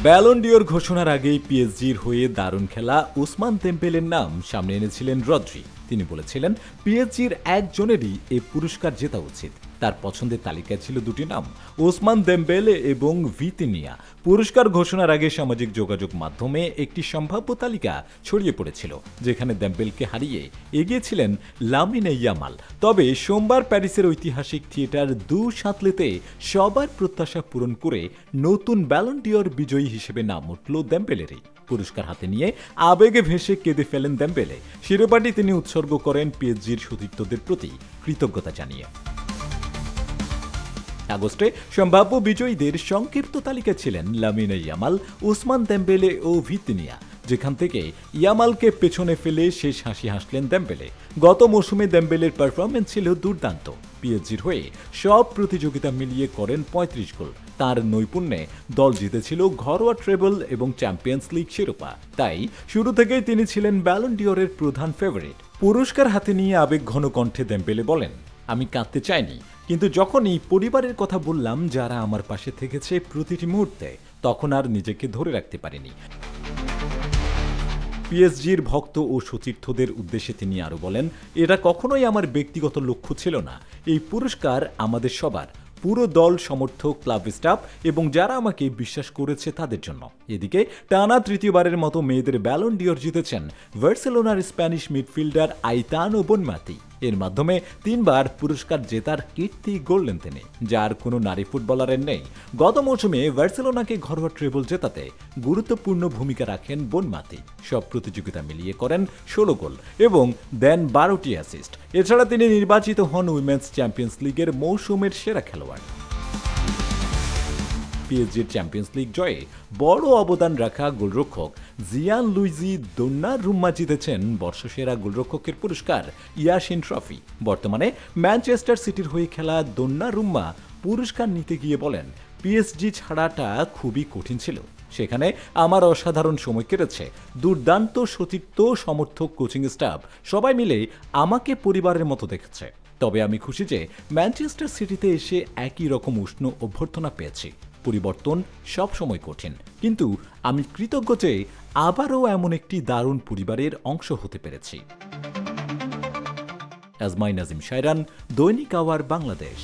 Ballon d'Or ঘোষণার আগেই পিএসজির হয়ে দারুণ খেলা ওসমান দেম্বেলের নাম সামনে এনেছিলেন রদ্রি। তিনি বলেছিলেন পিএসজির একজনেরই এই পুরস্কার জেতা উচিত। তার পছন্দের তালিকায় ছিল দুটি নাম, ওসমান দেম্বেলে এবং ভিতিনিয়া। পুরস্কার ঘোষণার আগে সামাজিক যোগাযোগ মাধ্যমে একটি সম্ভাব্য তালিকা ছড়িয়ে পড়েছিল, যেখানে দেম্বেলকে হারিয়ে এগিয়েছিলেন লামিনে ইয়ামাল। তবে সোমবার প্যারিসের ঐতিহাসিক থিয়েটার দু শাতলেতে সবার প্রত্যাশা পূরণ করে নতুন ব্যালন ডিওর বিজয়ী হিসেবে নাম উঠল দেম্বেলেরই। পুরস্কার হাতে নিয়ে আবেগে ভেসে কেঁদে ফেলেন দেম্বেলে। শিরোপাটি তিনি উৎসর্গ করেন পিএসজির সতীর্থদের প্রতি কৃতজ্ঞতা জানিয়ে। আগস্টে সম্ভাব্য বিজয়ীদের সংক্ষিপ্ত তালিকা ছিলেন লামিনে ইয়ামাল, ওসমান দেম্বেলে ও ভিতিনিয়া, যেখান থেকে ইয়ামালকে পেছনে ফেলে শেষ হাসি হাসলেন দেম্বেলে। গত মৌসুমে দেম্বেলের পারফরমেন্স ছিল দুর্দান্ত। পিএসজির হয়ে সব প্রতিযোগিতা মিলিয়ে করেন ৩৫ গোল। তার নৈপুণ্যে দল জিতেছিল ঘরোয়া ট্রেবল এবং চ্যাম্পিয়ন্স লিগ শিরোপা। তাই শুরু থেকেই তিনি ছিলেন ব্যালন ডিওরের প্রধান ফেভারিট। পুরস্কার হাতে নিয়ে আবেগঘন কণ্ঠে দেম্বেলে বলেন, আমি কাঁদতে চাইনি, কিন্তু যখনই পরিবারের কথা বললাম যারা আমার পাশে থেকেছে প্রতিটি মুহূর্তে, তখন আর নিজেকে ধরে রাখতে পারিনি। পিএসজির ভক্ত ও সতীর্থদের উদ্দেশ্যে তিনি আরও বলেন, এটা কখনোই আমার ব্যক্তিগত লক্ষ্য ছিল না। এই পুরস্কার আমাদের সবার, পুরো দল, সমর্থক, ক্লাব স্টাফ এবং যারা আমাকে বিশ্বাস করেছে তাদের জন্য। এদিকে টানা তৃতীয়বারের মতো মেয়েদের ব্যালন ডিওর জিতেছেন বার্সেলোনার স্প্যানিশ মিডফিল্ডার আইতানো বোনমাতি। এর মাধ্যমে ৩ বার পুরস্কার জেতার কীর্তি গড়লেন তিনি, যার কোনো নারী ফুটবলারের নেই। গত মৌসুমে বার্সেলোনাকে ঘরোয়া ট্রেবল জেতাতে গুরুত্বপূর্ণ ভূমিকা রাখেন বোনমাতি। সব প্রতিযোগিতা মিলিয়ে করেন ১৬ গোল এবং দেন ১২টি অ্যাসিস্ট। এছাড়া তিনি নির্বাচিত হন উইমেন্স চ্যাম্পিয়ন্স লিগের মৌসুমের সেরা খেলোয়াড়। পিএসজির চ্যাম্পিয়ন্স লিগ জয়ে বড় অবদান রাখা গোলরক্ষক জিয়ান লুইজি দোন্নারুম্মা জিতেছেন বর্ষসেরা গোলরক্ষকের পুরস্কার ইয়াসিন ট্রফি। বর্তমানে ম্যানচেস্টার সিটির হয়ে খেলা দোন্নারুম্মা পুরস্কার নিতে গিয়ে বলেন, পিএসজি ছাড়াটা খুবই কঠিন ছিল। সেখানে আমার অসাধারণ সময় কেটেছে। দুর্দান্ত সতীর্থ, সমর্থক, কোচিং স্টাফ সবাই মিলে আমাকে পরিবারের মতো দেখেছে। তবে আমি খুশি যে ম্যানচেস্টার সিটিতে এসে একই রকম উষ্ণ অভ্যর্থনা পেয়েছি। পরিবর্তন সবসময় কঠিন, কিন্তু আমি কৃতজ্ঞ যে আবারও এমন একটি দারুণ পরিবারের অংশ হতে পেরেছি। আজমাই নাজিম শায়রান, দৈনিক আওয়ার, বাংলাদেশ।